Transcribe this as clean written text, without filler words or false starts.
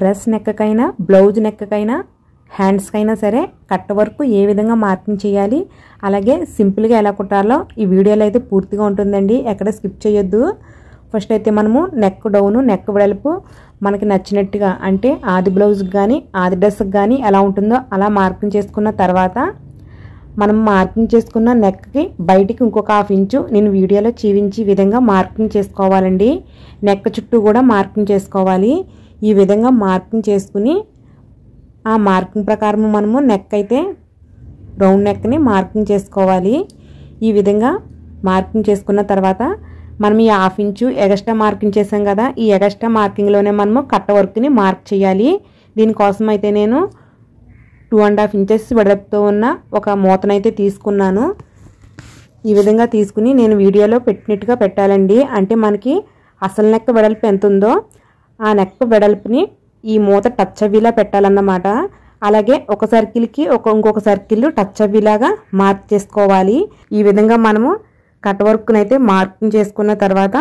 Dress నెక్కకైనా blouse నెక్కకైనా హ్యాండ్స్కైనా సరే cut work ఏ విధంగా marking చేయాలి, అలాగే సింపుల్గా ఎలా కుట్టాలో ఈ వీడియోలో అయితే పూర్తిగా ఉంటుందండి. ఎక్కడ స్కిప్ చేయొద్దు. ఫస్ట్ అయితే మనము నెక్ డౌను నెక్ వెడల్పు మనకి నచ్చినట్టుగా అంటే ఆది బ్లౌజ్కి కానీ ఆది డ్రెస్కి కానీ ఎలా ఉంటుందో అలా మార్కింగ్ చేసుకున్న తర్వాత మనం మార్కింగ్ చేసుకున్న నెక్కి బయటికి ఇంకొక 1/2 ఇంచు నేను వీడియోలో చూపించి విధంగా మార్కింగ్ చేసుకోవాలండి. నెక్ చుట్టూ కూడా మార్కింగ్ చేసుకోవాలి. ఈ విధంగా మార్కింగ్ చేసుకుని ఆ మార్కింగ్ ప్రకారం మనము నెక్ అయితే రౌండ్ నెక్ని మార్కింగ్ చేసుకోవాలి. ఈ విధంగా మార్కింగ్ చేసుకున్న తర్వాత మనం ఈ 1/2 ఇంచు ఎగస్ట్రా మార్కింగ్ చేసాం కదా, ఈ ఎగస్ట్రా మార్కింగ్లోనే మనము కట్ట వర్క్ని మార్క్ చేయాలి. దీనికోసం అయితే నేను 2.5 ఇంచెస్ వెడల్పుతో ఉన్న ఒక మూతనైతే తీసుకున్నాను. ఈ విధంగా తీసుకుని నేను వీడియోలో పెట్టినట్టుగా పెట్టాలండి. అంటే మనకి అసలు నెక్ వెడల్పు ఎంత ఉందో ఆ నెక్ వెడల్పుని ఈ మూత టచ్ అవ్వేలా పెట్టాలన్నమాట. అలాగే ఒక సర్కిల్కి ఇంకొక సర్కిల్ టచ్ అవ్వేలాగా మార్క్ చేసుకోవాలి. ఈ విధంగా మనము కట్ వర్క్ని అయితే మార్కింగ్ చేసుకున్న తర్వాత